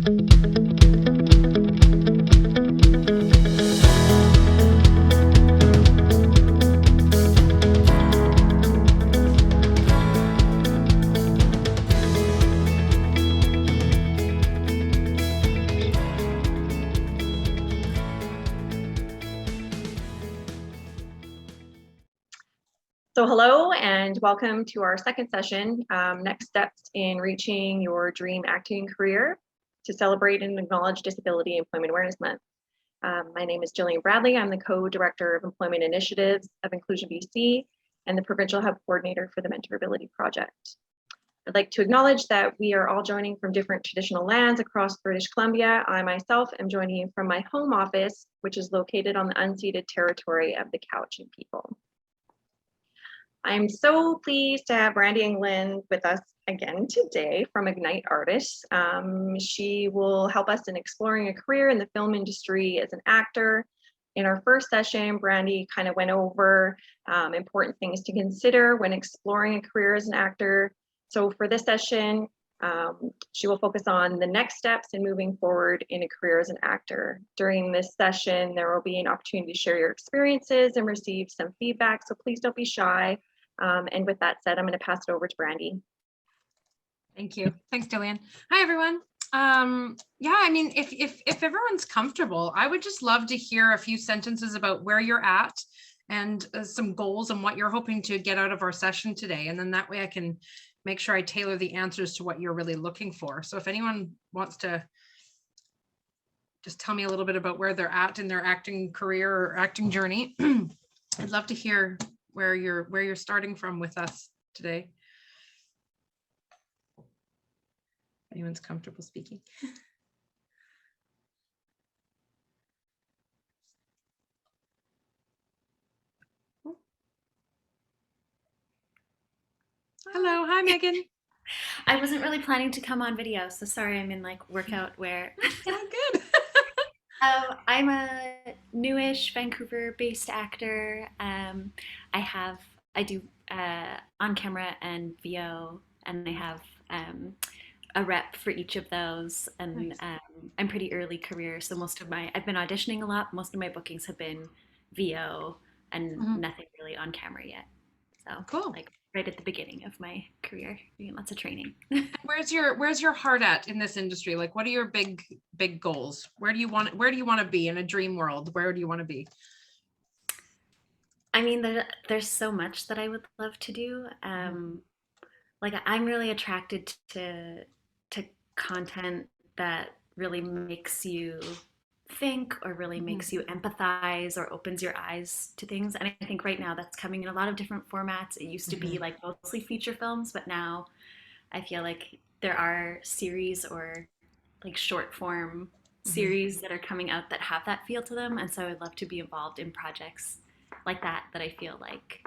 So hello and welcome to our second session, Next Steps in Reaching Your Dream Acting Career to celebrate and acknowledge Disability Employment Awareness Month. My name is Jillian Bradley. I'm the Co-Director of Employment Initiatives of Inclusion BC and the Provincial Hub Coordinator for the MentorAbility Project. I'd like to acknowledge that we are all joining from different traditional lands across British Columbia. I myself am joining you from my home office, which is located on the unceded territory of the Cowichan people. I'm so pleased to have Brandi and Lynn with us again today from Ignite Artists. She will help us in exploring a career in the film industry as an actor. In our first session, Brandi kind of went over important things to consider when exploring a career as an actor. So for this session, she will focus on the next steps in moving forward in a career as an actor. During this session, there will be an opportunity to share your experiences and receive some feedback, so please don't be shy. And with that said, I'm going to pass it over to Brandi. Thank you. Thanks, Jillian. Hi, everyone. Yeah, I mean, if everyone's comfortable, I would just love to hear a few sentences about where you're at and some goals and what you're hoping to get out of our session today. And then that way I can make sure I tailor the answers to what you're really looking for. So if anyone wants to just tell me a little bit about where they're at in their acting career or acting journey, I'd love to hear where you're starting from with us today. Anyone's comfortable speaking? Hello, hi Megan. I wasn't really planning to come on video, so sorry I'm in like workout wear. Oh, good. I'm a newish Vancouver-based actor. I do on camera and VO, and I have a rep for each of those. And nice. I'm pretty early career, so I've been auditioning a lot. Most of my bookings have been VO and nothing really on camera yet. So cool. Like right at the beginning of my career, doing lots of training. Where's your heart at in this industry? Like, what are your big goals? Where do you want to be in a dream world? Where do you want to be? I mean, there's so much that I would love to do. Like I'm really attracted to content that really makes you think or really makes you empathize or opens your eyes to things. And I think right now that's coming in a lot of different formats. It used to be like mostly feature films, but now I feel like there are series or like short form series that are coming out that have that feel to them. And so I'd love to be involved in projects like that I feel like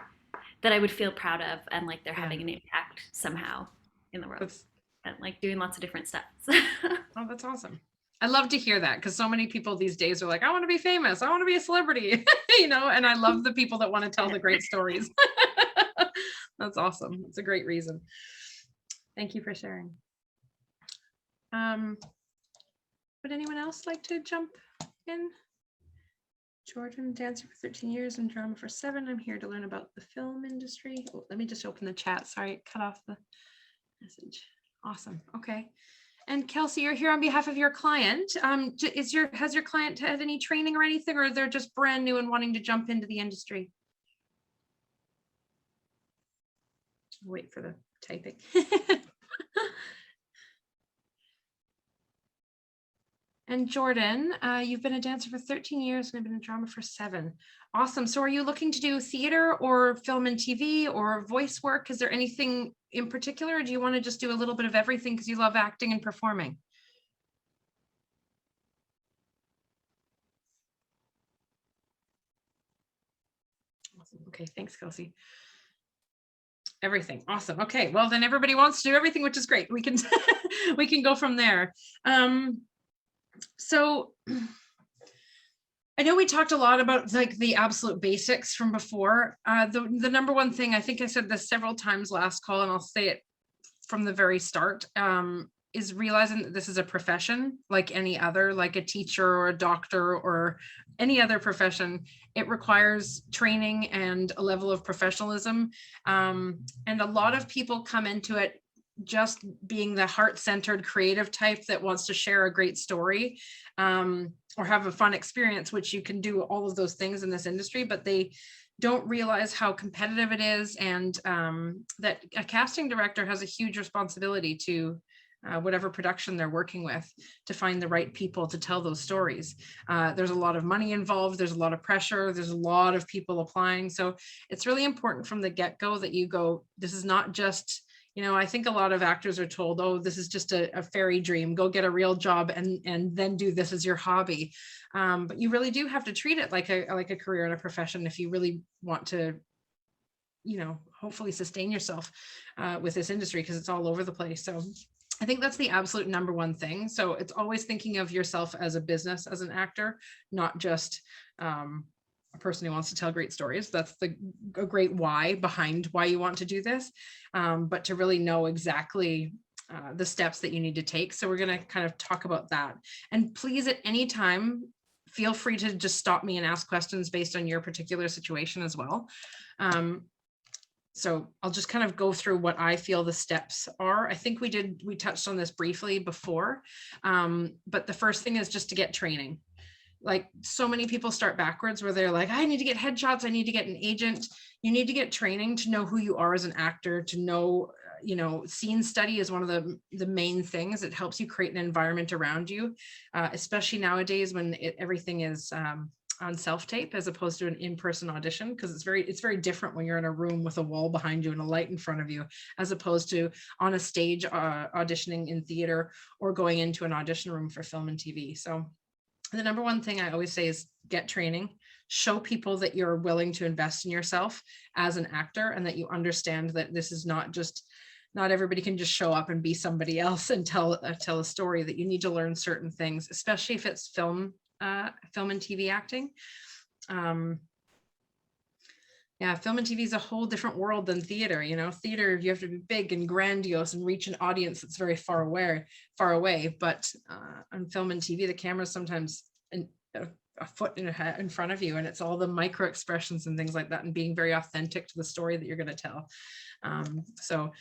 that I would feel proud of, and like they're having an impact somehow in the world, and like doing lots of different steps. Oh, that's awesome. I love to hear that, because so many people these days are like, I want to be famous, I want to be a celebrity, you know, and I love the people that want to tell the great stories. That's awesome. It's a great reason. Thank you for sharing. Would anyone else like to jump in? Jordan, dancer for 13 years and drama for 7. I'm here to learn about the film industry. Oh, let me just open the chat. Sorry, cut off the message. Awesome. Okay. And Kelsey, you're here on behalf of your client. Has your client had any training or anything, or they're just brand new and wanting to jump into the industry? Wait for the typing. And Jordan, you've been a dancer for 13 years and I've been in drama for 7. Awesome. So are you looking to do theater or film and TV or voice work? Is there anything in particular, or do you want to just do a little bit of everything because you love acting and performing? Awesome. Okay, thanks, Kelsey. Everything. Awesome. Okay, well then everybody wants to do everything, which is great. We can we can go from there. So I know we talked a lot about like the absolute basics from before. The number one thing, I think I said this several times last call, and I'll say it from the very start. is realizing that this is a profession like any other, like a teacher or a doctor or any other profession. It requires training and a level of professionalism. And a lot of people come into it just being the heart-centered creative type that wants to share a great story, or have a fun experience, which you can do all of those things in this industry, but they don't realize how competitive it is, and that a casting director has a huge responsibility to whatever production they're working with, to find the right people to tell those stories. There's a lot of money involved, there's a lot of pressure, there's a lot of people applying. So it's really important from the get-go that you go, this is not just, I think a lot of actors are told, oh, this is just a fairy dream, go get a real job and then do this as your hobby. But you really do have to treat it like a career and a profession if you really want to, hopefully sustain yourself with this industry, because it's all over the place. So I think that's the absolute number one thing. So it's always thinking of yourself as a business, as an actor, not just a person who wants to tell great stories. That's a great why behind why you want to do this, but to really know exactly the steps that you need to take. So we're going to kind of talk about that. And please, at any time, feel free to just stop me and ask questions based on your particular situation as well. So I'll just kind of go through what I feel the steps are. I think we touched on this briefly before, but the first thing is just to get training. Like, so many people start backwards where they're like, I need to get headshots, I need to get an agent. You need to get training to know who you are as an actor, to know, scene study is one of the main things. It helps you create an environment around you, especially nowadays when everything is on self-tape as opposed to an in-person audition, because it's very different when you're in a room with a wall behind you and a light in front of you, as opposed to on a stage auditioning in theater or going into an audition room for film and TV. So the number one thing I always say is get training, show people that you're willing to invest in yourself as an actor, and that you understand that this is not everybody can just show up and be somebody else and tell a story, that you need to learn certain things, especially if it's film and TV acting. Film and TV is a whole different world than theater. Theater, you have to be big and grandiose and reach an audience that's very far away. But on film and TV, the camera's sometimes a foot in front of you, and it's all the micro expressions and things like that, and being very authentic to the story that you're going to tell. So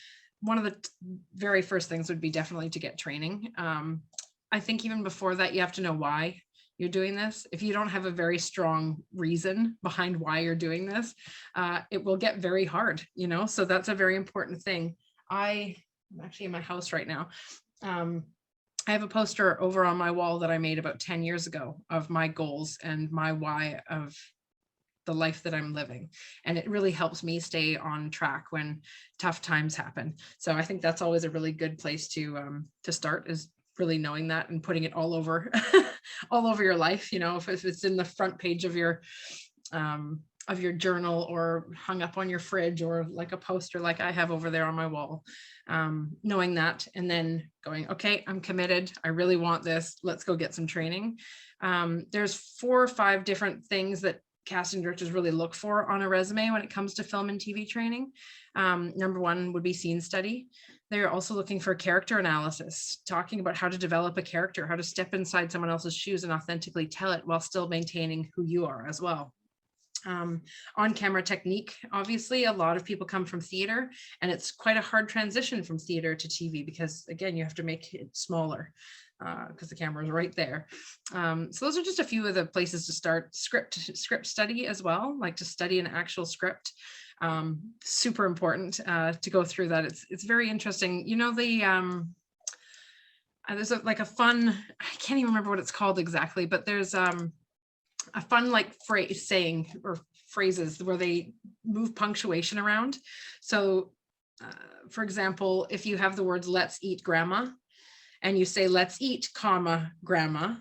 one of the very first things would be definitely to get training. I think even before that, you have to know why you're doing this. If you don't have a very strong reason behind why you're doing this, it will get very hard, so that's a very important thing. I'm actually in my house right now. I have a poster over on my wall that I made about 10 years ago of my goals and my why of the life that I'm living. And it really helps me stay on track when tough times happen. So I think that's always a really good place to start, is really knowing that and putting it all over all over your life. If it's in the front page of your journal, or hung up on your fridge, or like a poster like I have over there on my wall, knowing that, and then going, okay, I'm committed, I really want this, let's go get some training. There's 4 or 5 different things that casting directors really look for on a resume when it comes to film and TV training. Number 1 would be scene study. They're also looking for character analysis, talking about how to develop a character, how to step inside someone else's shoes and authentically tell it while still maintaining who you are as well. On-camera technique, obviously, a lot of people come from theater, and it's quite a hard transition from theater to TV, because again, you have to make it smaller because the camera is right there. So those are just a few of the places to start. Script study as well, like to study an actual script. Super important to go through that. It's very interesting. There's a fun, I can't even remember what it's called exactly, but there's a fun saying or phrases where they move punctuation around. So for example, if you have the words "let's eat grandma" and you say "let's eat, comma, grandma,"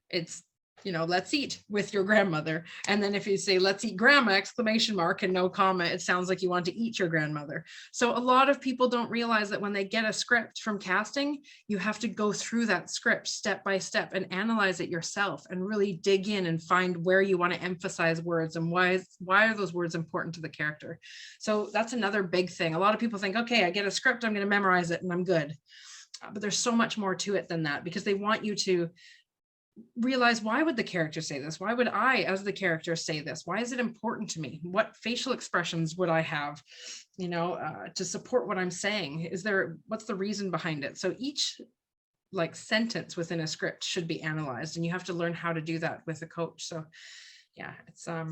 it's let's eat with your grandmother. And then if you say "let's eat grandma," exclamation mark and no comma, it sounds like you want to eat your grandmother. So a lot of people don't realize that when they get a script from casting, you have to go through that script step by step and analyze it yourself and really dig in and find where you want to emphasize words and why are those words important to the character. So that's another big thing. A lot of people think, okay, I get a script, I'm going to memorize it and I'm good. But there's so much more to it than that, because they want you to realize, why would the character say this? Why would I, as the character, say this? Why is it important to me? What facial expressions would I have, to support what I'm saying? What's the reason behind it? So each like sentence within a script should be analyzed, and you have to learn how to do that with a coach. So yeah, it's a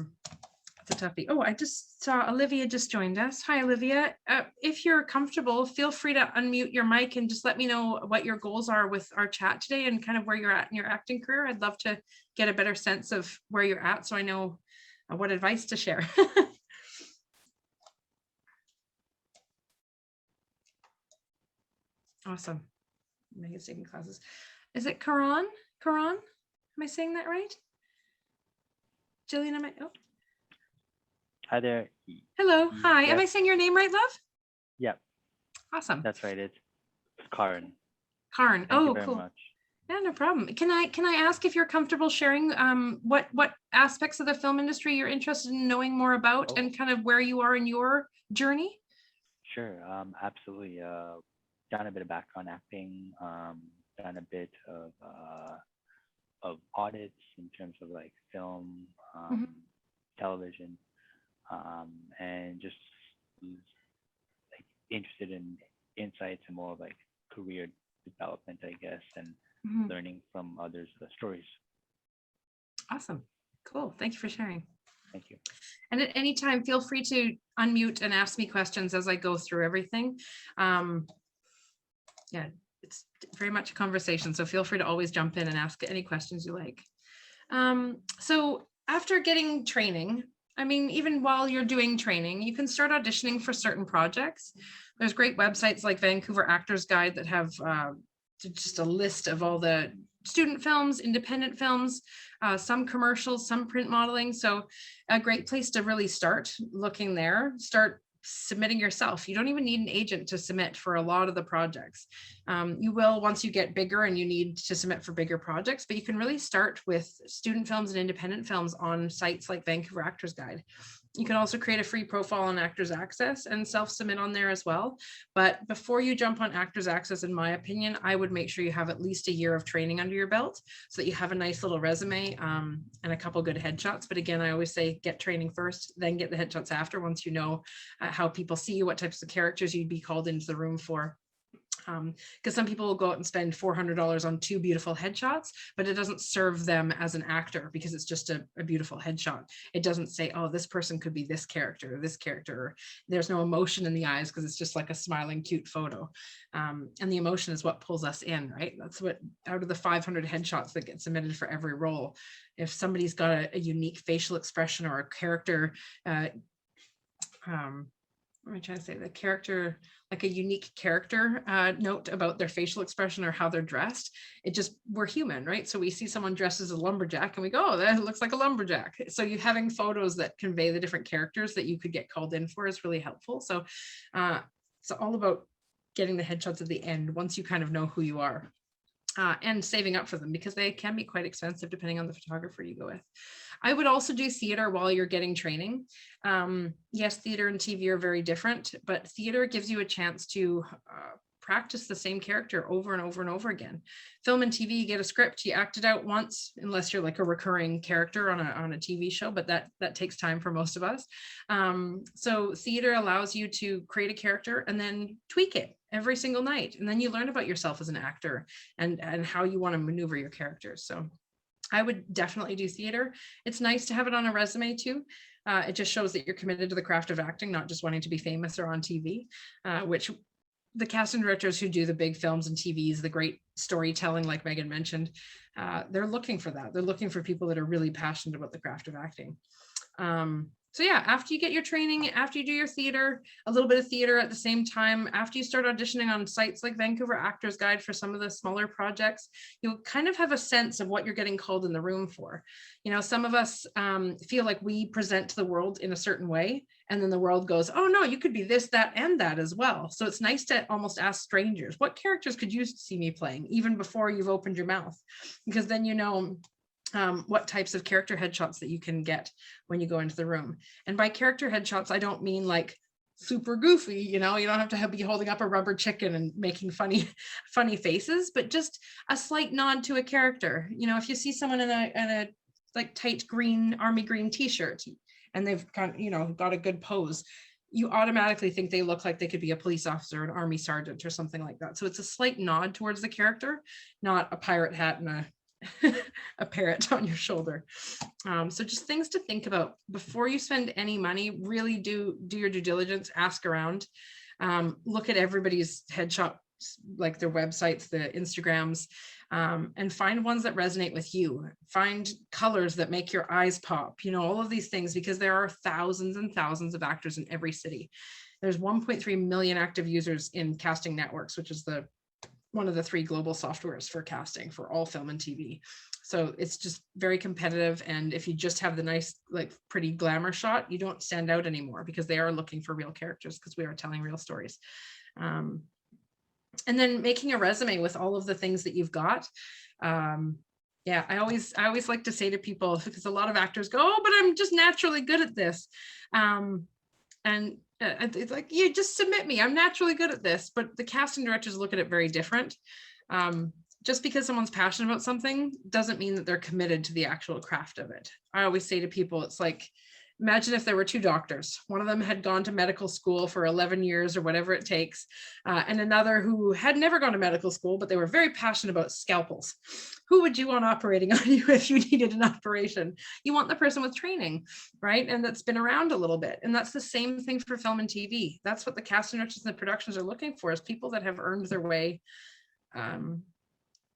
toughie. Oh, I just saw Olivia just joined us. Hi, Olivia. If you're comfortable, feel free to unmute your mic and just let me know what your goals are with our chat today and kind of where you're at in your acting career. I'd love to get a better sense of where you're at, so I know what advice to share. Awesome. Megan's taking classes. Is it Karan? Karan? Am I saying that right? Jillian, am I? Oh. Hi there. Hello. Hi. Yes. Am I saying your name right, love? Yep. Awesome. That's right. It's Karan. Karan. Thank you Oh, very cool. much. Yeah, no problem. Can I ask if you're comfortable sharing what aspects of the film industry you're interested in knowing more about, and kind of where you are in your journey? Sure. Absolutely. Done a bit of background acting. Done a bit of audits in terms of like film, television, and just like interested in insights and more like career development, I guess, and learning from others' stories. Awesome. Cool. Thank you for sharing. Thank you. And at any time, feel free to unmute and ask me questions as I go through everything. Yeah, it's very much a conversation, so feel free to always jump in and ask any questions you like. So after getting training, I mean, even while you're doing training, you can start auditioning for certain projects. There's great websites like Vancouver Actors Guide that have just a list of all the student films, independent films, some commercials, some print modeling. So a great place to really start looking there. Start submitting yourself. You don't even need an agent to submit for a lot of the projects. You will once you get bigger and you need to submit for bigger projects, but you can really start with student films and independent films on sites like Vancouver Actors Guide. You can also create a free profile on Actors Access and self-submit on there as well. But before you jump on Actors Access, in my opinion, I would make sure you have at least a year of training under your belt so that you have a nice little resume and a couple good headshots. But again, I always say get training first, then get the headshots after, once you know how people see you, what types of characters you'd be called into the room for. Because some people will go out and spend $400 on 2 beautiful headshots, but it doesn't serve them as an actor because it's just a beautiful headshot. It doesn't say, oh, this person could be this character or this character. Or there's no emotion in the eyes because it's just like a smiling, cute photo. And the emotion is what pulls us in, right? That's what, out of the 500 headshots that get submitted for every role, if somebody's got a unique facial expression or a character, what am I trying to say? The character, like a unique character note about their facial expression or how they're dressed. It just, we're human, right? So we see someone dressed as a lumberjack and we go, oh, that looks like a lumberjack. So you having photos that convey the different characters that you could get called in for is really helpful. So it's all about getting the headshots at the end once you kind of know who you are. And saving up for them because they can be quite expensive depending on the photographer you go with. I would also do theater while you're getting training. Yes, theater and TV are very different, but theater gives you a chance to practice the same character over and over and over again. Film and TV, you get a script, you act it out once, unless you're like a recurring character on a TV show, but that takes time for most of us. So theater allows you to create a character and then tweak it every single night. And then you learn about yourself as an actor and how you want to maneuver your characters. So I would definitely do theater. It's nice to have it on a resume too. It just shows that you're committed to the craft of acting, not just wanting to be famous or on TV, which the casting directors who do the big films and TVs, the great storytelling, like Megan mentioned, they're looking for that. They're looking for people that are really passionate about the craft of acting. So yeah, after you get your training, after you do your theater, a little bit of theater at the same time, after you start auditioning on sites like Vancouver Actors Guide for some of the smaller projects, you'll kind of have a sense of what you're getting called in the room for. You know, some of us feel like we present to the world in a certain way, and then the world goes, oh no, you could be this, that, and that as well. So it's nice to almost ask strangers, what characters could you see me playing, even before you've opened your mouth? Because then you know what types of character headshots that you can get when you go into the room. And by character headshots, I don't mean like super goofy, you know, you don't have to be holding up a rubber chicken and making funny faces, but just a slight nod to a character. You know, if you see someone in a like tight green, army green t-shirt, and they've kind of, you know, got a good pose, you automatically think they look like they could be a police officer, an army sergeant, or something like that. So it's a slight nod towards the character, not a pirate hat and a parrot on your shoulder. So just things to think about before you spend any money. Really do your due diligence, ask around, look at everybody's headshots, like their websites, the Instagrams, and find ones that resonate with you. Find colors that make your eyes pop, you know, all of these things, because there are thousands and thousands of actors in every city. There's 1.3 million active users in Casting Networks, which is one of the 3 global softwares for casting for all film and TV. So it's just very competitive. And if you just have the nice, like pretty glamour shot, you don't stand out anymore, because they are looking for real characters, because we are telling real stories. And then making a resume with all of the things that you've got. Yeah, I always like to say to people, because a lot of actors go, oh, but I'm just naturally good at this. It's like, you just submit me, I'm naturally good at this. But the casting directors look at it very different. Just because someone's passionate about something doesn't mean that they're committed to the actual craft of it. I always say to people, it's like, imagine if there were 2 doctors. One of them had gone to medical school for 11 years or whatever it takes, and another who had never gone to medical school, but they were very passionate about scalpels. Who would you want operating on you if you needed an operation? You want the person with training, right? And that's been around a little bit. And that's the same thing for film and TV. That's what the casting directors and the productions are looking for, is people that have earned their way,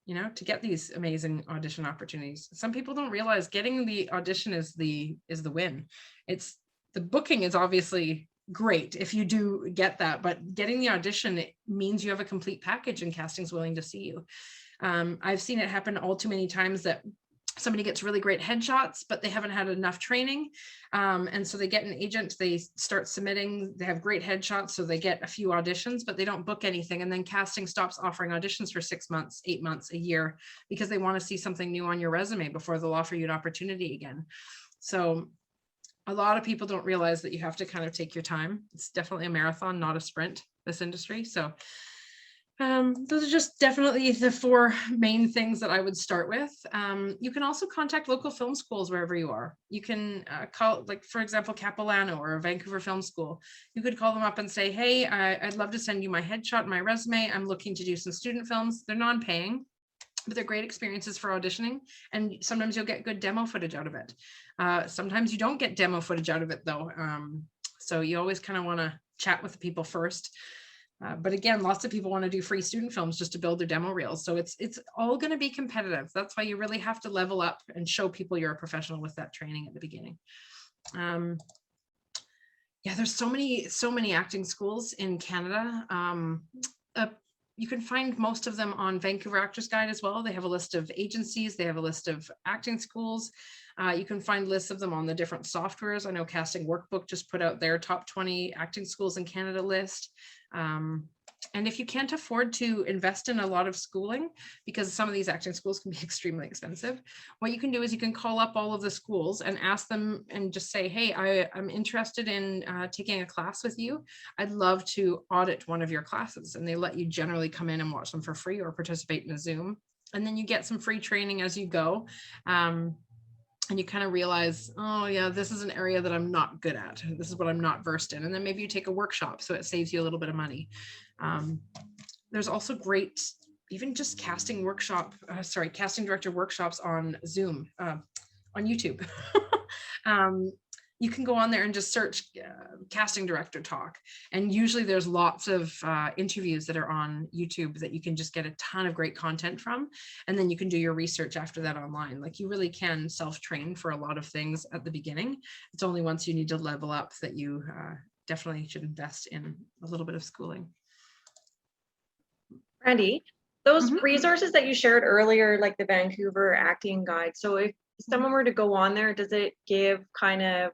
you know, to get these amazing audition opportunities. Some people don't realize getting the audition is the win. It's the booking is obviously great if you do get that, but getting the audition, it means you have a complete package and casting's willing to see you. I've seen it happen all too many times that somebody gets really great headshots, but they haven't had enough training. And so they get an agent, they start submitting, they have great headshots, so they get a few auditions, but they don't book anything. And then casting stops offering auditions for 6 months, 8 months, a year, because they want to see something new on your resume before they'll offer you an opportunity again. So a lot of people don't realize that you have to kind of take your time. It's definitely a marathon, not a sprint, this industry. So those are just definitely the 4 main things that I would start with. You can also contact local film schools wherever you are. You can call, like, for example, Capilano or Vancouver Film School. You could call them up and say, hey, I'd love to send you my headshot and my resume. I'm looking to do some student films. They're non-paying, but they're great experiences for auditioning. And sometimes you'll get good demo footage out of it. Sometimes you don't get demo footage out of it though. So you always kind of want to chat with the people first. But again, lots of people want to do free student films just to build their demo reels. So it's all going to be competitive. That's why you really have to level up and show people you're a professional with that training at the beginning. Yeah, there's so many acting schools in Canada. You can find most of them on Vancouver Actors Guide as well. They have a list of agencies. They have a list of acting schools. You can find lists of them on the different softwares. I know Casting Workbook just put out their top 20 acting schools in Canada list. And if you can't afford to invest in a lot of schooling, because some of these acting schools can be extremely expensive, what you can do is you can call up all of the schools and ask them and just say, hey, I'm interested in taking a class with you. I'd love to audit one of your classes. And they let you generally come in and watch them for free or participate in a Zoom. And then you get some free training as you go. And you kind of realize, oh yeah, this is an area that I'm not good at. This is what I'm not versed in. And then maybe you take a workshop, so it saves you a little bit of money. There's also great, even just casting director workshops on Zoom, on YouTube. You can go on there and just search casting director talk. And usually there's lots of interviews that are on YouTube that you can just get a ton of great content from. And then you can do your research after that online. Like, you really can self-train for a lot of things at the beginning. It's only once you need to level up that you definitely should invest in a little bit of schooling. Brandi, those resources that you shared earlier, like the Vancouver Acting Guide. So if someone were to go on there, does it give kind of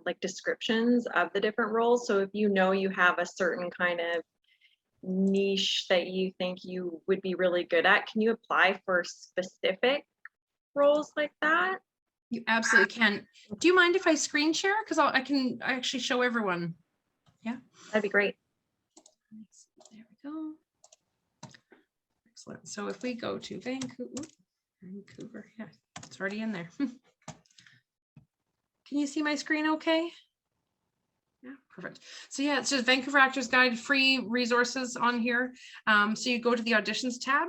like descriptions of the different roles? So if you know you have a certain kind of niche that you think you would be really good at, can you apply for specific roles like that? You absolutely can. Do you mind if I screen share? Because I can actually show everyone. Yeah. That'd be great. There we go. Excellent. So if we go to Vancouver, yeah, it's already in there. Can you see my screen okay? Yeah, perfect. So yeah, it's just Vancouver Actors Guide, free resources on here. So you go to the auditions tab,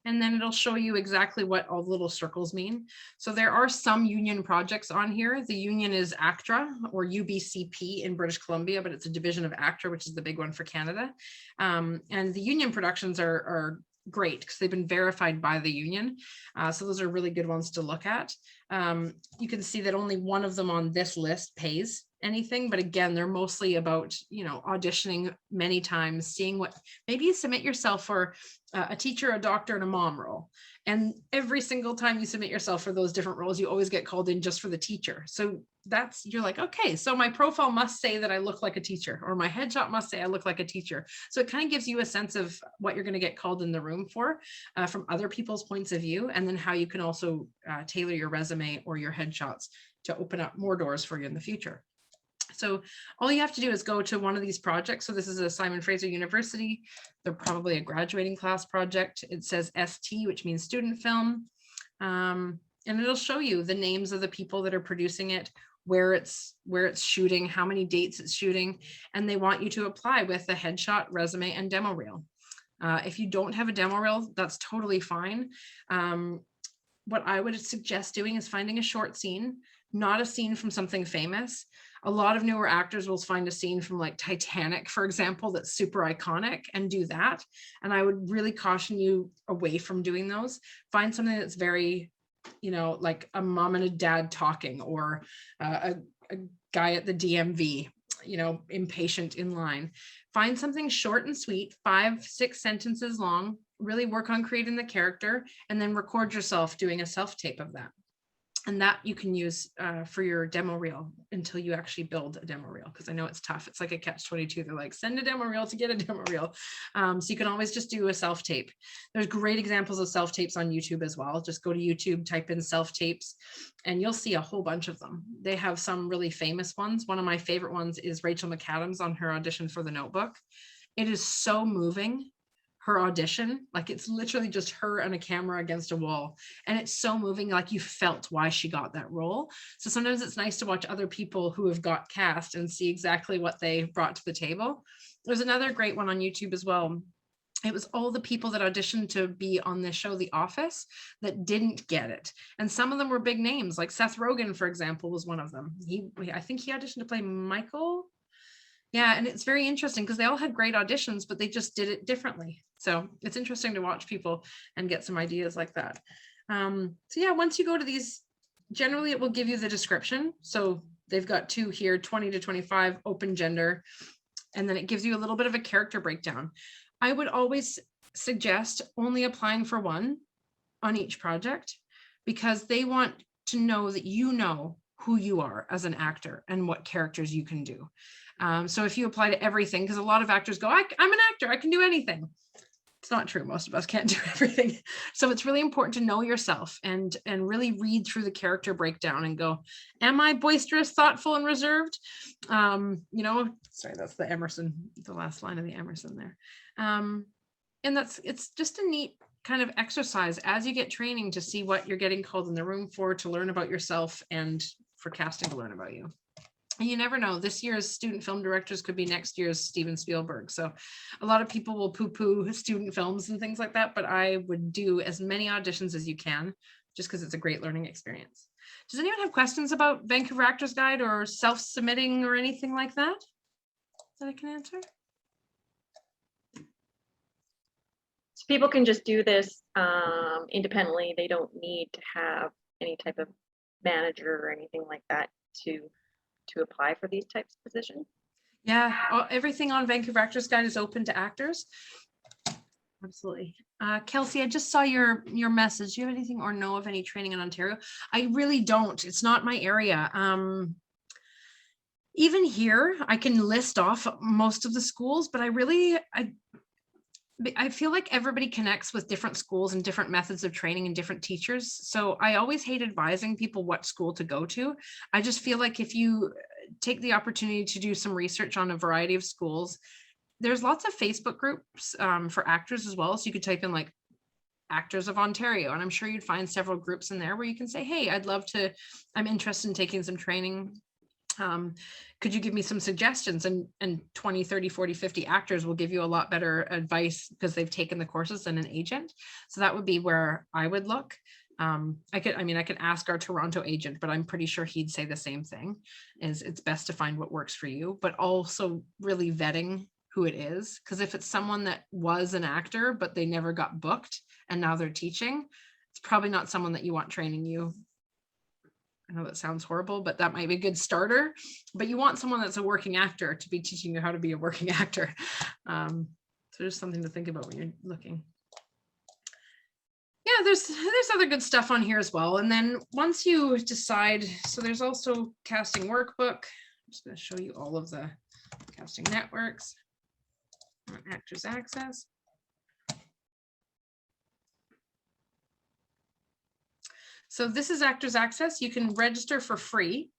and then it'll show you exactly what all the little circles mean. So there are some union projects on here. The union is ACTRA, or UBCP in British Columbia, but it's a division of ACTRA, which is the big one for Canada. And the union productions are great because they've been verified by the union. So those are really good ones to look at. You can see that only one of them on this list pays anything, but again, they're mostly about, you know, auditioning many times, seeing what, maybe you submit yourself for a teacher, a doctor, and a mom role. And every single time you submit yourself for those different roles, you always get called in just for the teacher. So that's, you're like, okay, so my profile must say that I look like a teacher, or my headshot must say I look like a teacher. So it kind of gives you a sense of what you're going to get called in the room for from other people's points of view, and then how you can also tailor your resume or your headshots to open up more doors for you in the future. So all you have to do is go to one of these projects. So this is a Simon Fraser University. They're probably a graduating class project. It says ST, which means student film. And it'll show you the names of the people that are producing it, where it's shooting, how many dates it's shooting. And they want you to apply with a headshot, resume, and demo reel. If you don't have a demo reel, that's totally fine. What I would suggest doing is finding a short scene, not a scene from something famous. A lot of newer actors will find a scene from like Titanic, for example, that's super iconic, and do that. And I would really caution you away from doing those. Find something that's very, you know, like a mom and a dad talking, or a guy at the DMV, you know, impatient in line. Find something short and sweet, 5-6 sentences long, really work on creating the character, and then record yourself doing a self-tape of that. And that you can use for your demo reel until you actually build a demo reel, because I know it's tough. It's like a catch-22. They're like, send a demo reel to get a demo reel. So you can always just do a self-tape. There's great examples of self-tapes on YouTube as well. Just go to YouTube, type in self-tapes, and you'll see a whole bunch of them. They have some really famous ones. One of my favorite ones is Rachel Mcadams on her audition for The Notebook. It is so moving. Her audition, like it's literally just her and a camera against a wall, and it's so moving, like you felt why she got that role. So sometimes it's nice to watch other people who have got cast and see exactly what they brought to the table. There's another great one on YouTube as well. It was all the people that auditioned to be on the show The Office that didn't get it, and some of them were big names, like Seth Rogen, for example, was one of them. I think he auditioned to play Michael. Yeah, and it's very interesting because they all had great auditions, but they just did it differently. So it's interesting to watch people and get some ideas like that. So yeah, once you go to these, generally it will give you the description. So they've got two here, 20 to 25, open gender, and then it gives you a little bit of a character breakdown. I would always suggest only applying for one on each project, because they want to know that you know who you are as an actor and what characters you can do. So if you apply to everything, because a lot of actors go, I'm an actor, I can do anything. It's not true. Most of us can't do everything. So it's really important to know yourself and really read through the character breakdown and go, am I boisterous, thoughtful, and reserved? You know, sorry, that's the Emerson, the last line of the Emerson there. And it's just a neat kind of exercise as you get training to see what you're getting called in the room for, to learn about yourself, and for casting to learn about you. And you never know, this year's student film directors could be next year's Steven Spielberg. So a lot of people will poo-poo student films and things like that, but I would do as many auditions as you can, just because it's a great learning experience. Does anyone have questions about Vancouver Actors Guide or self-submitting or anything like that I can answer? So people can just do this independently. They don't need to have any type of manager or anything like that to apply for these types of positions. Yeah, everything on Vancouver Actors Guide is open to actors. Absolutely. Kelsey, I just saw your message. Do you have anything or know of any training in Ontario? I really don't. It's not my area. Even here, I can list off most of the schools, but I feel like everybody connects with different schools and different methods of training and different teachers. So I always hate advising people what school to go to. I just feel like if you take the opportunity to do some research on a variety of schools. There's lots of Facebook groups for actors as well. So you could type in like Actors of Ontario, and I'm sure you'd find several groups in there where you can say, hey, I'm interested in taking some training. Could you give me some suggestions? And 20, 30, 40, 50 actors will give you a lot better advice because they've taken the courses than an agent. So that would be where I would look. I could ask our Toronto agent, but I'm pretty sure he'd say the same thing, is it's best to find what works for you, but also really vetting who it is. Because if it's someone that was an actor, but they never got booked and now they're teaching, it's probably not someone that you want training you. I know that sounds horrible, but that might be a good starter, but you want someone that's a working actor to be teaching you how to be a working actor. So just something to think about when you're looking. Yeah, there's other good stuff on here as well. And then once you decide, so there's also casting workbook. I'm just going to show you all of the casting networks, Actors Access. So this is Actors Access. You can register for free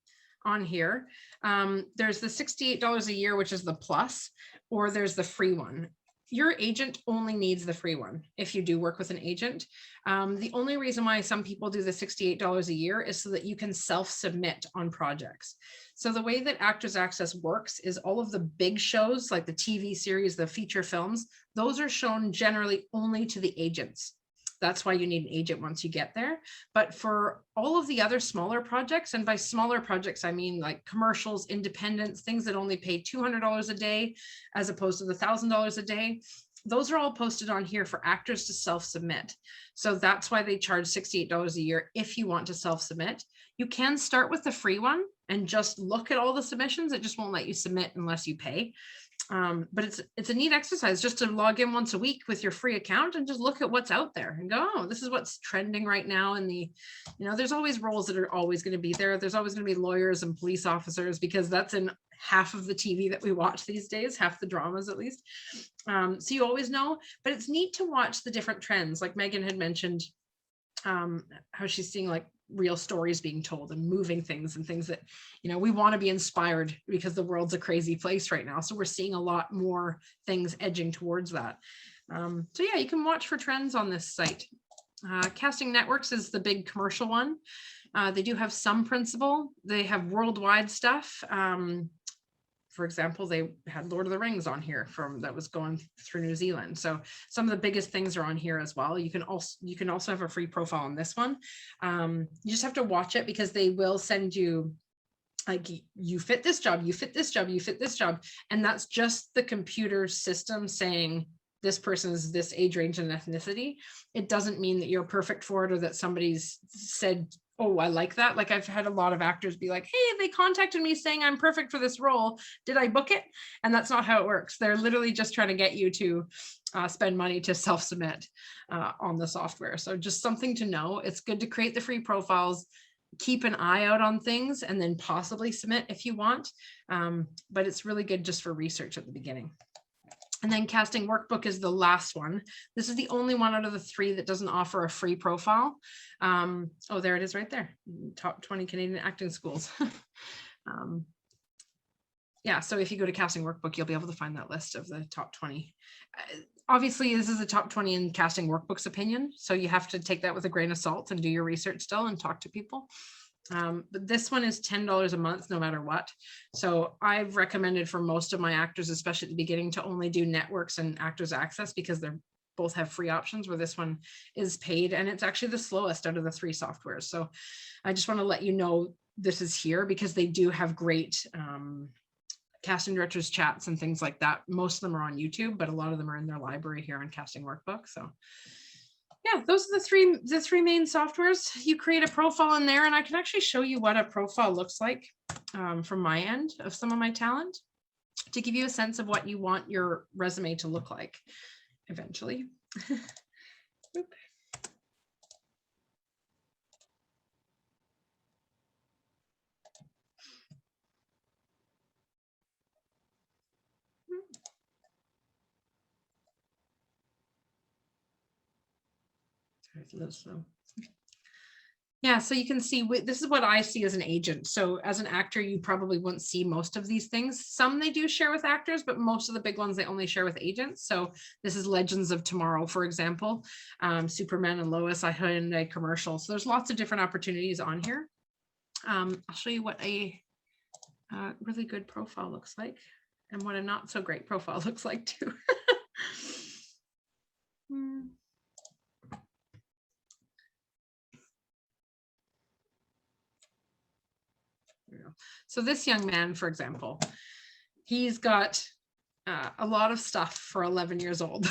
on here. There's the $68 a year, which is the plus, or there's the free one. Your agent only needs the free one if you do work with an agent. The only reason why some people do the $68 a year is so that you can self-submit on projects. So the way that Actors Access works is all of the big shows, like the TV series, the feature films, those are shown generally only to the agents. That's why you need an agent once you get there. But for all of the other smaller projects, and by smaller projects, I mean like commercials, independents, things that only pay $200 a day, as opposed to the $1,000 a day, those are all posted on here for actors to self-submit. So that's why they charge $68 a year if you want to self-submit. You can start with the free one and just look at all the submissions. It just won't let you submit unless you pay. But it's a neat exercise just to log in once a week with your free account and just look at what's out there and go, oh, this is what's trending right now. And there's always roles that are always going to be there. There's always going to be lawyers and police officers, because that's in half of the TV that we watch these days, half the dramas at least. So you always know, but it's neat to watch the different trends. Like Megan had mentioned, how she's seeing like real stories being told and moving things and things that, we want to be inspired because the world's a crazy place right now. So we're seeing a lot more things edging towards that. So yeah, you can watch for trends on this site. Casting Networks is the big commercial one. They do have some principal. They have worldwide stuff. For example, they had Lord of the Rings on here that was going through New Zealand. So some of the biggest things are on here as well. You can also have a free profile on this one. You just have to watch it, because they will send you like, you fit this job, you fit this job, you fit this job. And that's just the computer system saying this person is this age range and ethnicity. It doesn't mean that you're perfect for it, or that somebody's said, oh, I like that. Like I've had a lot of actors be like, hey, they contacted me saying I'm perfect for this role. Did I book it? And that's not how it works. They're literally just trying to get you to spend money to self-submit on the software. So just something to know. It's good to create the free profiles, keep an eye out on things, and then possibly submit if you want. But it's really good just for research at the beginning. And then Casting Workbook is the last one. This is the only one out of the three that doesn't offer a free profile. Oh, there it is right there. Top 20 Canadian acting schools. Yeah, so if you go to Casting Workbook, you'll be able to find that list of the top 20. Obviously, this is the top 20 in Casting Workbook's opinion. So you have to take that with a grain of salt and do your research still and talk to people. But this one is $10 a month, no matter what. So I've recommended for most of my actors, especially at the beginning, to only do networks and Actors Access, because they're both have free options, where this one is paid, and it's actually the slowest out of the three softwares. So I just want to let you know this is here, because they do have great casting directors chats and things like that. Most of them are on YouTube, but a lot of them are in their library here on Casting Workbook. So yeah, those are the three main softwares. You create a profile in there, and I can actually show you what a profile looks like from my end of some of my talent, to give you a sense of what you want your resume to look like eventually. Sorry, it's a little slow. Yeah, so you can see, this is what I see as an agent. So as an actor, you probably wouldn't see most of these things. Some they do share with actors, but most of the big ones they only share with agents. So this is Legends of Tomorrow, for example, Superman and Lois, I had in a commercial. So there's lots of different opportunities on here. I'll show you what a really good profile looks like and what a not so great profile looks like too. So this young man, for example, he's got a lot of stuff for 11 years old.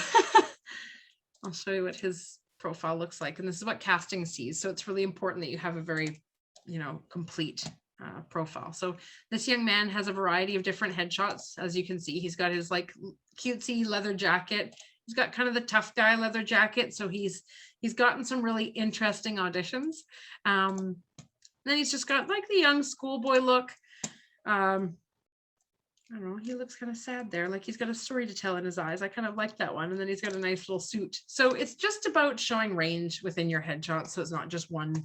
I'll show you what his profile looks like. And this is what casting sees. So it's really important that you have a very, complete profile. So this young man has a variety of different headshots. As you can see, he's got his like cutesy leather jacket. He's got kind of the tough guy leather jacket. So he's gotten some really interesting auditions. Then he's just got like the young schoolboy look. I don't know, he looks kind of sad there, like he's got a story to tell in his eyes. I kind of like that one. And then he's got a nice little suit. So it's just about showing range within your headshot, so it's not just one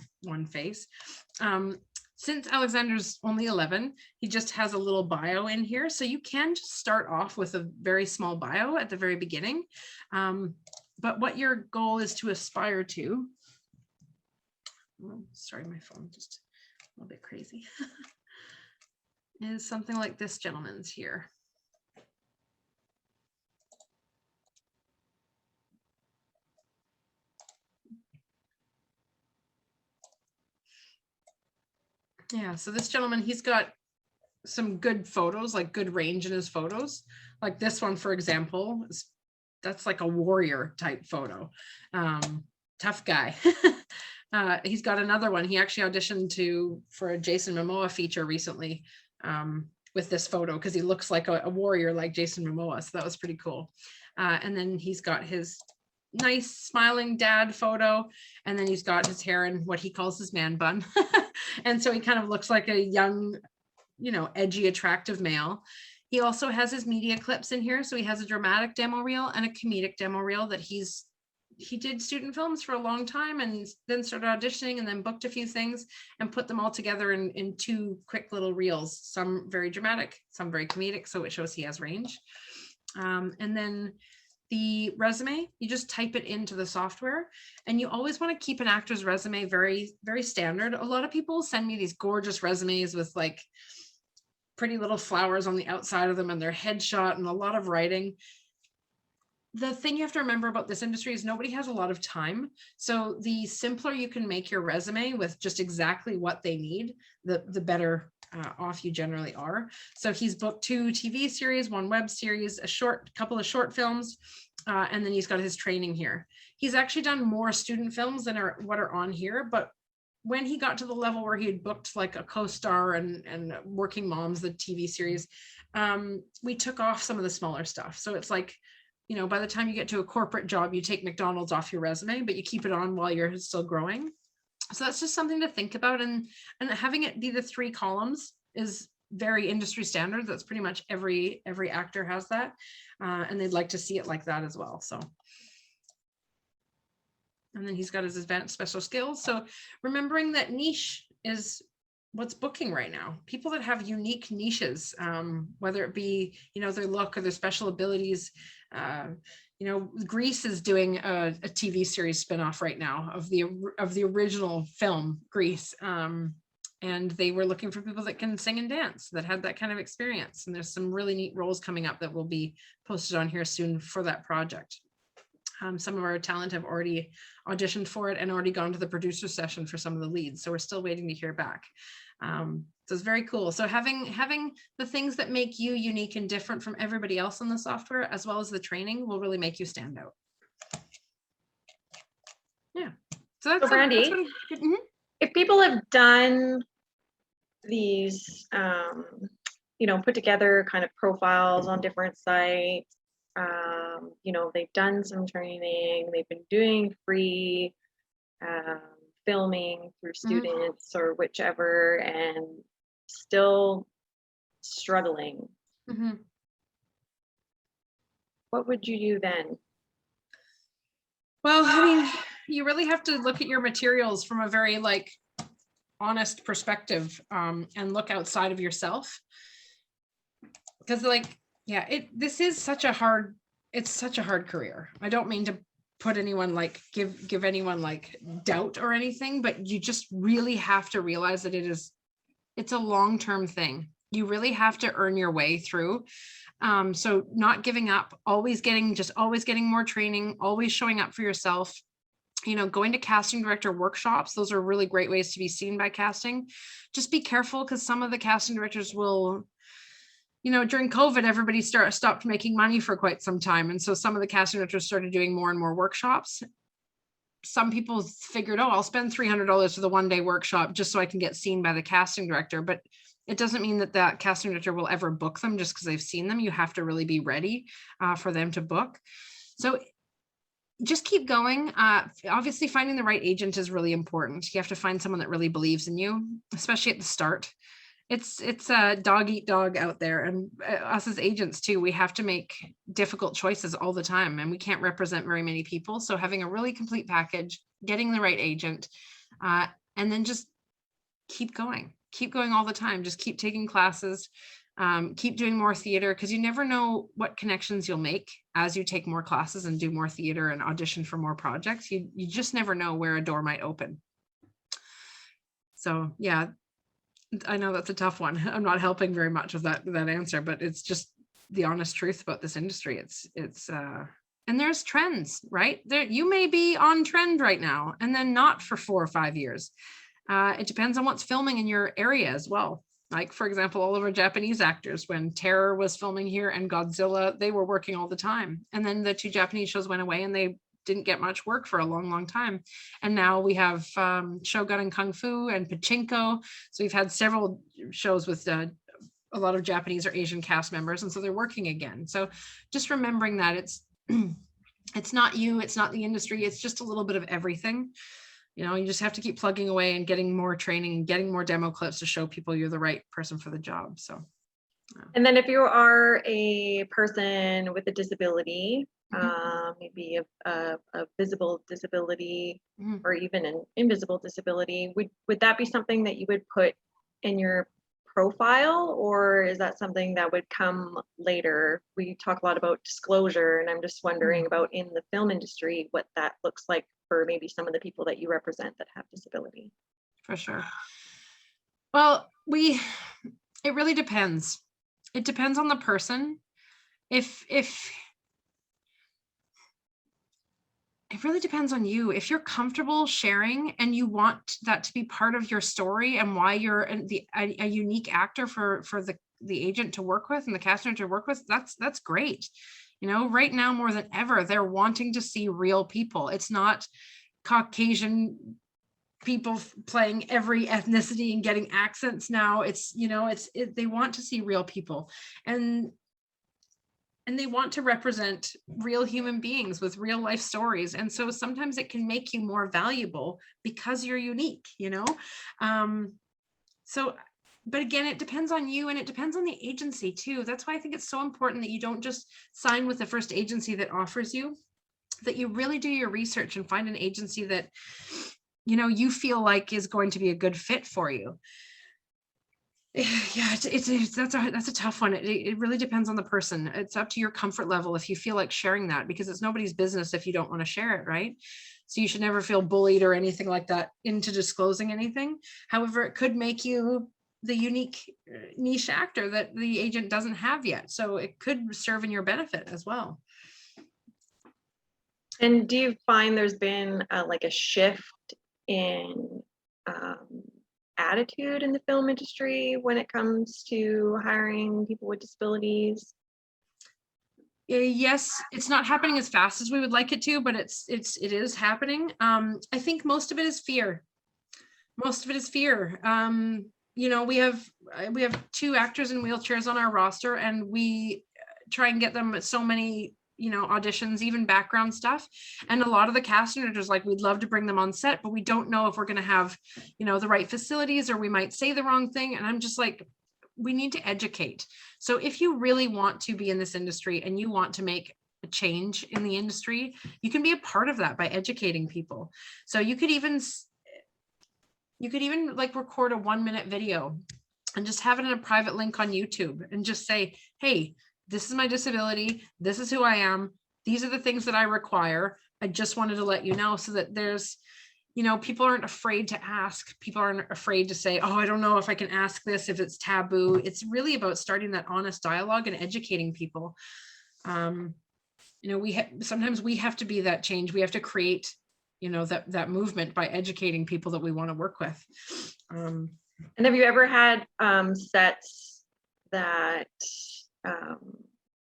face. Since Alexander's only 11, he just has a little bio in here. So you can just start off with a very small bio at the very beginning. But what your goal is to aspire to, oh, sorry, my phone just a little bit crazy, is something like this gentleman's here. Yeah, so this gentleman, he's got some good photos, like good range in his photos. Like this one, for example, that's like a warrior type photo. Tough guy. He's got another one. He actually auditioned for a Jason Momoa feature recently with this photo because he looks like a warrior like Jason Momoa. So that was pretty cool. And then he's got his nice smiling dad photo, and then he's got his hair in what he calls his man bun. And so he kind of looks like a young, edgy, attractive male. He also has his media clips in here. So he has a dramatic demo reel and a comedic demo reel that he did student films for a long time and then started auditioning and then booked a few things and put them all together in two quick little reels, some very dramatic, some very comedic. So it shows he has range. And then the resume, you just type it into the software, and you always want to keep an actor's resume very, very standard. A lot of people send me these gorgeous resumes with like pretty little flowers on the outside of them and their headshot and a lot of writing. The thing you have to remember about this industry is nobody has a lot of time. So the simpler you can make your resume with just exactly what they need, the better off you generally are. So he's booked 2 TV series, 1 web series, couple of short films, and then he's got his training here. He's actually done more student films than what are on here, but when he got to the level where he had booked like a co-star and Working Moms, the TV series, we took off some of the smaller stuff. So it's like, by the time you get to a corporate job, you take McDonald's off your resume, but you keep it on while you're still growing. So that's just something to think about. And having it be the 3 columns is very industry standard. That's pretty much every actor has that. And they'd like to see it like that as well. So, and then he's got his advanced special skills. So remembering that niche is what's booking right now. People that have unique niches, whether it be, their look or their special abilities. Grease is doing a TV series spinoff right now of the original film Grease. And they were looking for people that can sing and dance, that had that kind of experience. And there's some really neat roles coming up that will be posted on here soon for that project. Some of our talent have already auditioned for it and already gone to the producer session for some of the leads. So we're still waiting to hear back. So it's very cool. So having the things that make you unique and different from everybody else in the software, as well as the training, will really make you stand out. Yeah. So that's Brandi, if people have done these, put together kind of profiles on different sites, they've done some training, they've been doing free filming through students or whichever, and still struggling, what would you do then? Well, I mean, you really have to look at your materials from a very honest perspective, and look outside of yourself. Because like, yeah, this is such a hard career. I don't mean to put anyone like, give anyone like doubt or anything, but you just really have to realize that it's a long-term thing. You really have to earn your way through. So not giving up, always getting more training, always showing up for yourself, going to casting director workshops. Those are really great ways to be seen by casting. Just be careful, because some of the casting directors will, during COVID, everybody stopped making money for quite some time. And so some of the casting directors started doing more and more workshops. Some people figured, oh, I'll spend $300 for the one-day workshop just so I can get seen by the casting director. But it doesn't mean that casting director will ever book them just because they've seen them. You have to really be ready for them to book. So just keep going. Obviously, finding the right agent is really important. You have to find someone that really believes in you, especially at the start. It's a dog eat dog out there, and us as agents too, we have to make difficult choices all the time, and we can't represent very many people. So having a really complete package, getting the right agent, and then just keep going all the time. Just keep taking classes, keep doing more theater, because you never know what connections you'll make as you take more classes and do more theater and audition for more projects. You just never know where a door might open. So yeah, I know that's a tough one. I'm not helping very much with that answer, but it's just the honest truth about this industry. It's and there's trends, right? You may be on trend right now and then not for 4 or 5 years. It depends on what's filming in your area as well. Like, for example, all of our Japanese actors, when Terror was filming here and Godzilla, they were working all the time. And then the 2 Japanese shows went away and they didn't get much work for a long, long time. And now we have Shogun and Kung Fu and Pachinko. So we've had several shows with a lot of Japanese or Asian cast members. And so they're working again. So just remembering that it's not you, it's not the industry, it's just a little bit of everything. You just have to keep plugging away and getting more training and getting more demo clips to show people you're the right person for the job. So. And then if you are a person with a disability, maybe a visible disability, or even an invisible disability, would that be something that you would put in your profile, or is that something that would come later? We talk a lot about disclosure, and I'm just wondering about in the film industry, what that looks like for maybe some of the people that you represent that have disability. For sure. Well, it really depends. It depends on the person. If it really depends on you. If you're comfortable sharing and you want that to be part of your story and why you're a unique actor for the agent to work with and the casting to work with, that's great. Right now more than ever, they're wanting to see real people. It's not Caucasian people playing every ethnicity and getting accents now. They want to see real people, and they want to represent real human beings with real life stories. And so sometimes it can make you more valuable because you're unique, but again, it depends on you, and it depends on the agency too. That's why I think it's so important that you don't just sign with the first agency that offers you, that you really do your research and find an agency that, you feel like is going to be a good fit for you. Yeah, that's a tough one. It really depends on the person. It's up to your comfort level if you feel like sharing that, because it's nobody's business if you don't want to share it, right? So you should never feel bullied or anything like that into disclosing anything. However, it could make you the unique niche actor that the agent doesn't have yet. So it could serve in your benefit as well. And do you find there's been like a shift in attitude in the film industry when it comes to hiring people with disabilities? Yes, it's not happening as fast as we would like it to, but it is happening. I think most of it is fear. We have 2 actors in wheelchairs on our roster, and we try and get them so many auditions, even background stuff. And a lot of the casting directors we'd love to bring them on set, but we don't know if we're going to have, the right facilities, or we might say the wrong thing. And I'm just like, we need to educate. So if you really want to be in this industry and you want to make a change in the industry, you can be a part of that by educating people. So you could even, You could even like record a 1-minute video and just have it in a private link on YouTube and just say, hey, this is my disability. This is who I am. These are the things that I require. I just wanted to let you know, so that there's, you know, people aren't afraid to ask. People aren't afraid to say, oh, I don't know if I can ask this, if it's taboo. It's really about starting that honest dialogue and educating people. You know, sometimes we have to be that change. We have to create, you know, that movement by educating people that we want to work with. And have you ever had sets that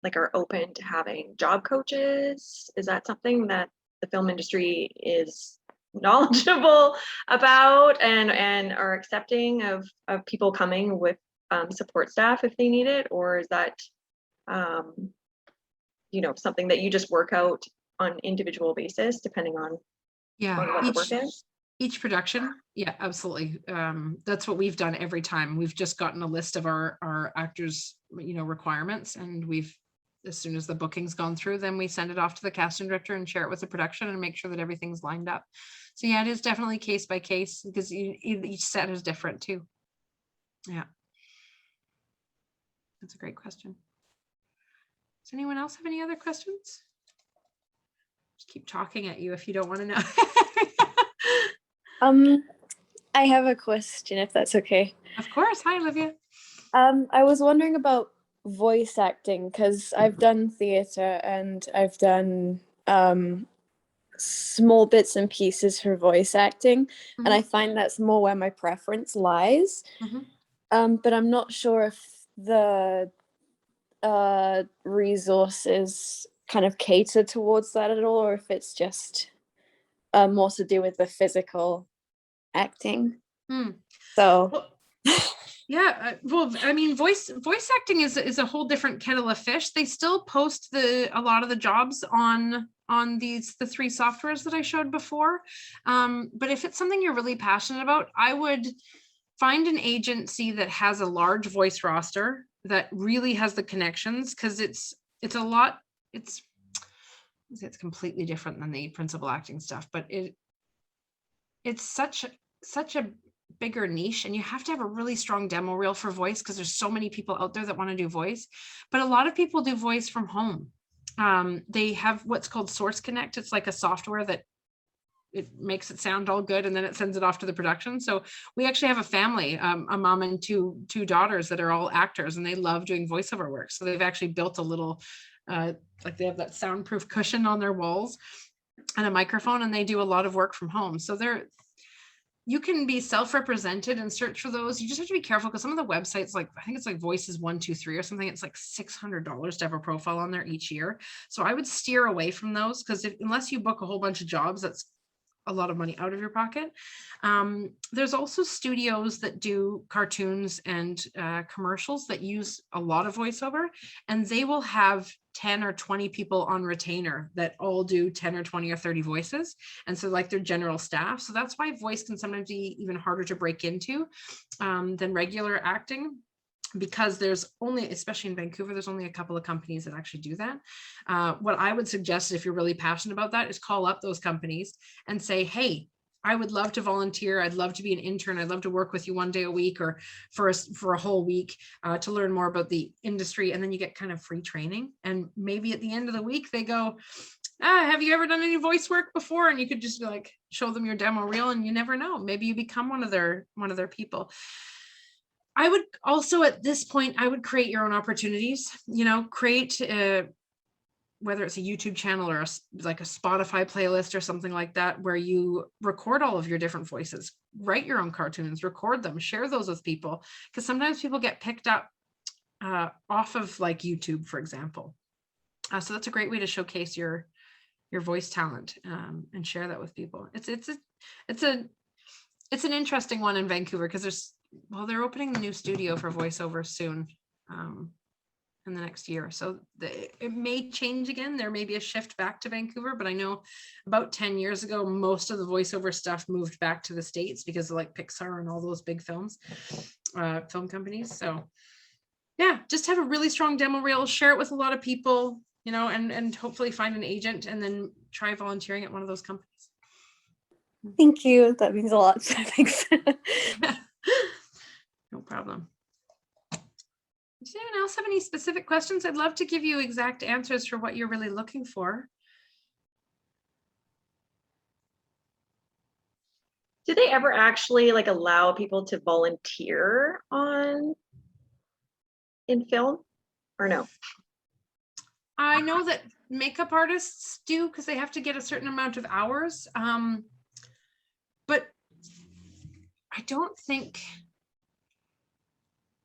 like are open to having job coaches? Is that something that the film industry is knowledgeable about and are accepting of people coming with support staff if they need it? Or is that you know, something that you just work out on individual basis depending on what the work is? Each production, yeah, absolutely. That's what we've done every time. We've just gotten a list of our actors, you know, requirements, and as soon as the booking's gone through, then we send it off to the casting director and share it with the production and make sure that everything's lined up. So yeah, it is definitely case by case, because each set is different too. Yeah, that's a great question. Does anyone else have any other questions? Just keep talking at you if you don't want to know. I have a question, if that's okay. Of course. Hi, Olivia. I was wondering about voice acting, because I've done theatre and I've done small bits and pieces for voice acting, and I find that's more where my preference lies. But I'm not sure if the resources kind of cater towards that at all, or if it's just more to do with the physical acting. So well, yeah, well, I mean, voice acting is a whole different kettle of fish. They still post a lot of the jobs on the 3 softwares that I showed before. But if it's something you're really passionate about, I would find an agency that has a large voice roster, that really has the connections, because it's a lot. It's completely different than the principal acting stuff, but it's such a bigger niche, and you have to have a really strong demo reel for voice, because there's so many people out there that want to do voice. But a lot of people do voice from home. They have what's called Source Connect. It's like a software that it makes it sound all good, and then it sends it off to the production. So we actually have a family, a mom and two daughters that are all actors, and they love doing voiceover work. So they've actually built a little like they have that soundproof cushion on their walls and a microphone, and they do a lot of work from home. So you can be self-represented and search for those. You just have to be careful, because some of the websites, like I think it's like Voices 123 or something, it's like $600 to have a profile on there each year. So I would steer away from those, because unless you book a whole bunch of jobs, that's a lot of money out of your pocket. There's also studios that do cartoons and commercials that use a lot of voiceover, and they will have 10 or 20 people on retainer that all do 10 or 20 or 30 voices. And so like their general staff. So that's why voice can sometimes be even harder to break into than regular acting, because there's only, especially in Vancouver, there's only a couple of companies that actually do that. What I would suggest, if you're really passionate about that, is call up those companies and say, hey, I would love to volunteer. I'd love to be an intern. I'd love to work with you 1 day a week or for a whole week to learn more about the industry. And then you get kind of free training. And maybe at the end of the week, they go, have you ever done any voice work before? And you could just like show them your demo reel, and you never know. Maybe you become one of their people. I would also, at this point, I would create your own opportunities, create whether it's a YouTube channel or like a Spotify playlist or something like that, where you record all of your different voices, write your own cartoons, record them, share those with people. Because sometimes people get picked up off of like YouTube, for example. So that's a great way to showcase your voice talent and share that with people. It's an interesting one in Vancouver, because they're opening the new studio for voiceover soon in the next year. So it may change again. There may be a shift back to Vancouver, but I know about 10 years ago, most of the voiceover stuff moved back to the States because of like Pixar and all those big film companies. So yeah, just have a really strong demo reel, share it with a lot of people, and hopefully find an agent, and then try volunteering at one of those companies. Thank you. That means a lot. Thanks. No problem. Does anyone else have any specific questions? I'd love to give you exact answers for what you're really looking for. Do they ever actually like allow people to volunteer in film or no? I know that makeup artists do because they have to get a certain amount of hours. But I don't think,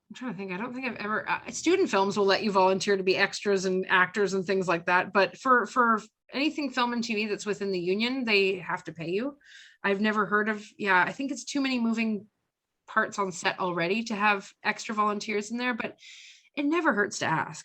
I'm trying to think, I don't think I've ever, student films will let you volunteer to be extras and actors and things like that. But for anything film and TV that's within the union, they have to pay you. I've never heard of, yeah, I think it's too many moving parts on set already to have extra volunteers in there, but it never hurts to ask.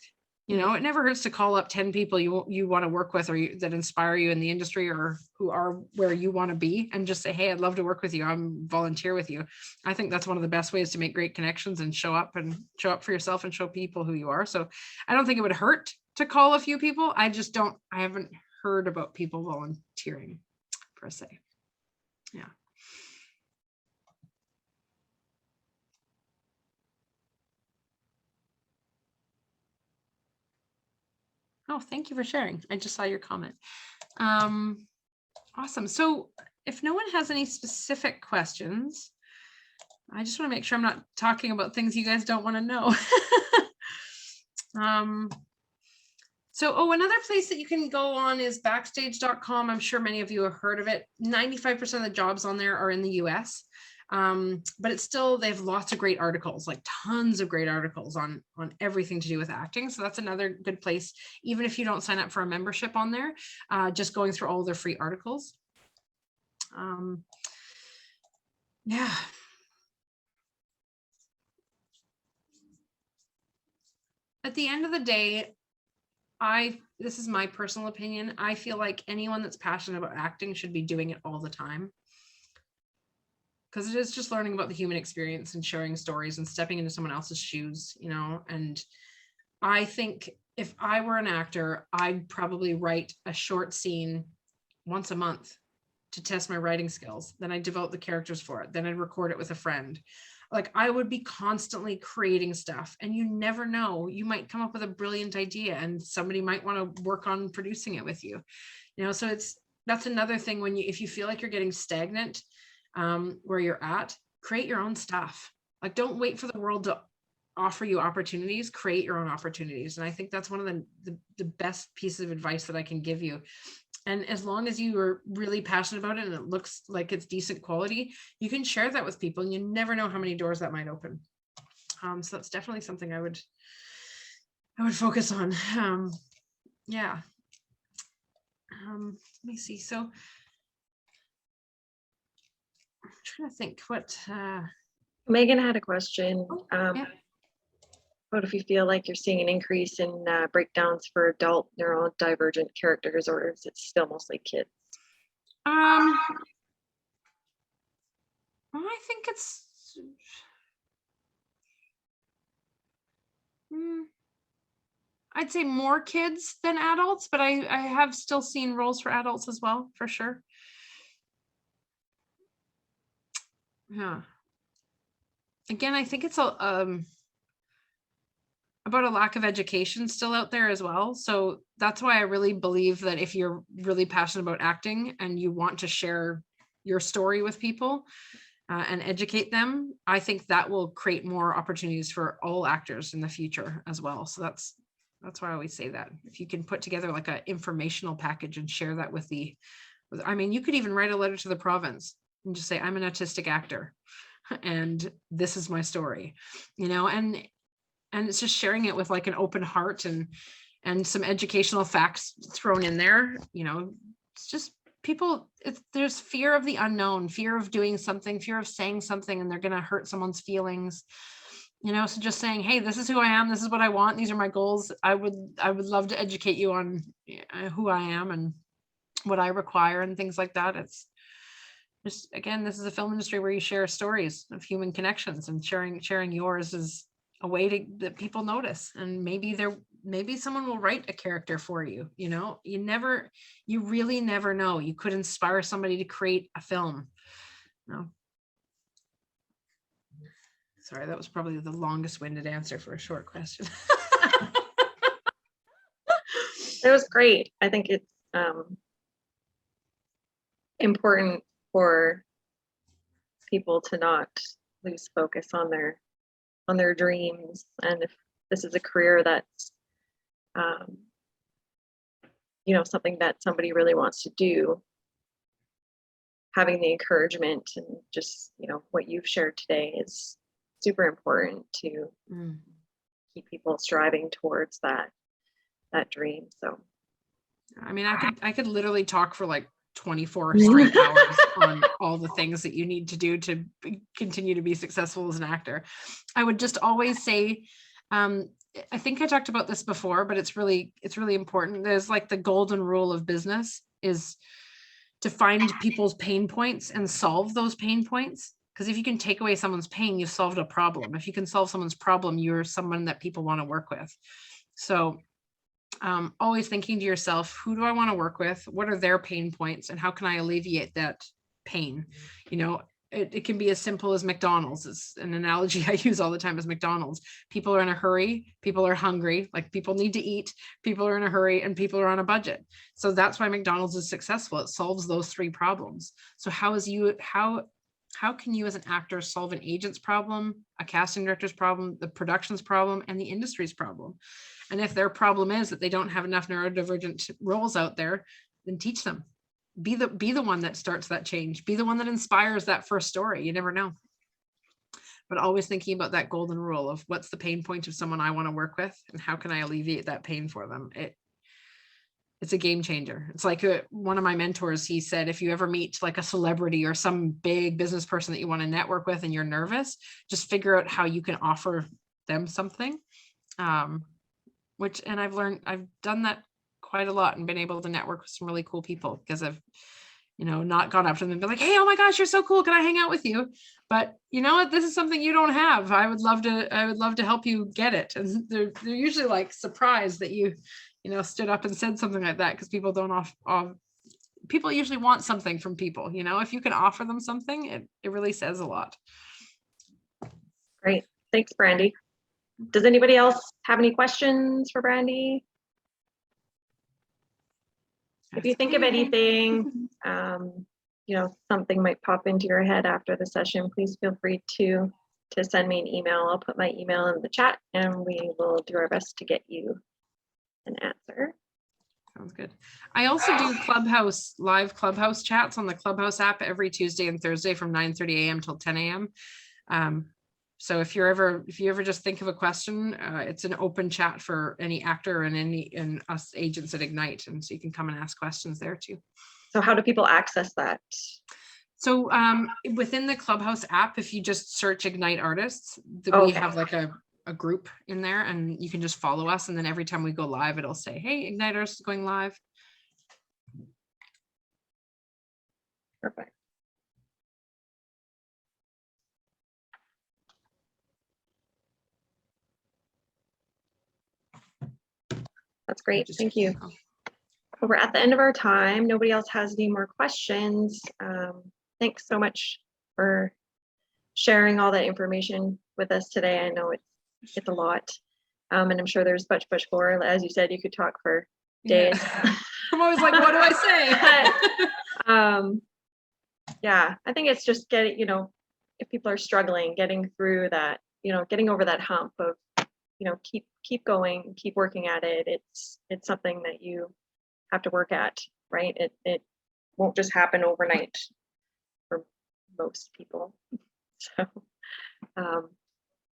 You know, it never hurts to call up 10 people you want to work with or that inspire you in the industry or who are where you want to be and just say, hey, I'd love to work with you. I'm volunteer with you. I think that's one of the best ways to make great connections and show up for yourself and show people who you are. So I don't think it would hurt to call a few people. I haven't heard about people volunteering per se. Yeah. Oh, thank you for sharing. I just saw your comment. Awesome. So if no one has any specific questions, I just want to make sure I'm not talking about things you guys don't want to know. Another place that you can go on is backstage.com. I'm sure many of you have heard of it. 95% of the jobs on there are in the US. But it's still, they have lots of great articles, like tons of great articles on everything to do with acting. So that's another good place, even if you don't sign up for a membership on there, just going through all their free articles. Yeah. At the end of the day, this is my personal opinion. I feel like anyone that's passionate about acting should be doing it all the time. Because it is just learning about the human experience and sharing stories and stepping into someone else's shoes, you know. And I think if I were an actor, I'd probably write a short scene once a month to test my writing skills. Then I'd develop the characters for it. Then I'd record it with a friend. Like I would be constantly creating stuff, and you never know, you might come up with a brilliant idea and somebody might want to work on producing it with you, you know. So that's another thing when if you feel like you're getting stagnant where you're at, create your own stuff. Like don't wait for the world to offer you opportunities, create your own opportunities. And I think that's one of the best pieces of advice that I can give you. And as long as you are really passionate about it and it looks like it's decent quality, you can share that with people, and you never know how many doors that might open. So that's definitely something I would focus on. Yeah. Let me see. So I'm trying to think what. Megan had a question. Yeah. What if you feel like you're seeing an increase in breakdowns for adult neurodivergent characters, or is it still mostly kids? I think it's I'd say more kids than adults, but I have still seen roles for adults as well, for sure. Yeah. Again, I think it's about a lack of education still out there as well. So that's why I really believe that if you're really passionate about acting and you want to share your story with people and educate them, I think that will create more opportunities for all actors in the future as well. So that's why I always say that. If you can put together like an informational package and share that with I mean, you could even write a letter to the province and just say, I'm an autistic actor and this is my story, you know, and it's just sharing it with like an open heart and some educational facts thrown in there. You know, it's just people, there's fear of the unknown, fear of doing something, fear of saying something, and they're going to hurt someone's feelings, you know. So just saying, hey, this is who I am. This is what I want. These are my goals. I would love to educate you on who I am and what I require and things like that. It's just, again, this is a film industry where you share stories of human connections, and sharing yours is a way that people notice, and maybe maybe someone will write a character for you. You know, you really never know. You could inspire somebody to create a film. No. Sorry, that was probably the longest winded answer for a short question. It was great. I think it's important for people to not lose focus on their dreams, and if this is a career that's something that somebody really wants to do, having the encouragement and just what you've shared today is super important to keep people striving towards that dream. So I mean, I could literally talk for like 24 straight hours on all the things that you need to do to continue to be successful as an actor. I would just always say, I think I talked about this before, but it's really important. There's like the golden rule of business is to find people's pain points and solve those pain points. Because if you can take away someone's pain, you've solved a problem. If you can solve someone's problem, you're someone that people want to work with. So always thinking to yourself, who do I want to work with? What are their pain points? And how can I alleviate that pain? It can be as simple as McDonald's. It's an analogy I use all the time, is McDonald's. People are in a hurry. People are hungry. Like, people need to eat. People are in a hurry, and people are on a budget. So that's why McDonald's is successful. It solves those three problems. So how can you as an actor solve an agent's problem, a casting director's problem, the production's problem, and the industry's problem? And if their problem is that they don't have enough neurodivergent roles out there, then teach them. Be the one that starts that change. Be the one that inspires that first story. You never know. But always thinking about that golden rule of what's the pain point of someone I want to work with, and how can I alleviate that pain for them? It's a game changer. It's like one of my mentors, he said, if you ever meet like a celebrity or some big business person that you want to network with and you're nervous, just figure out how you can offer them something. And I've done that quite a lot and been able to network with some really cool people, because I've, not gone up to them and been like, hey, oh my gosh, you're so cool. Can I hang out with you? But you know what? This is something you don't have. I would love to help you get it. And they're usually like surprised that you stood up and said something like that, because people people usually want something from people. If you can offer them something, it really says a lot. Great. Thanks, Brandi. Does anybody else have any questions for Brandi? If you think of anything, something might pop into your head after the session, please feel free to send me an email. I'll put my email in the chat, and we will do our best to get you an answer. Sounds good. I also do live Clubhouse chats on the Clubhouse app every Tuesday and Thursday from 9:30 a.m. till 10 a.m. So if you ever just think of a question, it's an open chat for any actor and us agents at Ignite, and so you can come and ask questions there too. So how do people access that? So within the Clubhouse app, if you just search Ignite Artists, we have like a group in there, and you can just follow us, and then every time we go live, it'll say, hey, Ignite Artists is going live. Perfect. That's great. Thank you. Well, we're at the end of our time. Nobody else has any more questions. Thanks so much for sharing all that information with us today. I know it's a lot, and I'm sure there's much more. As you said, you could talk for days. Yeah. I'm always like, what do I say? Yeah, I think it's just if people are struggling, getting through that, getting over that hump of, keep going, keep working at it. It's something that you have to work at, right? It won't just happen overnight for most people. So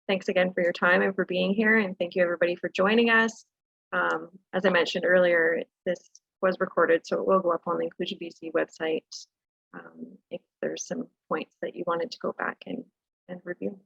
thanks again for your time and for being here, and thank you everybody for joining us. As I mentioned earlier, this was recorded, so it will go up on the Inclusion BC website if there's some points that you wanted to go back and review.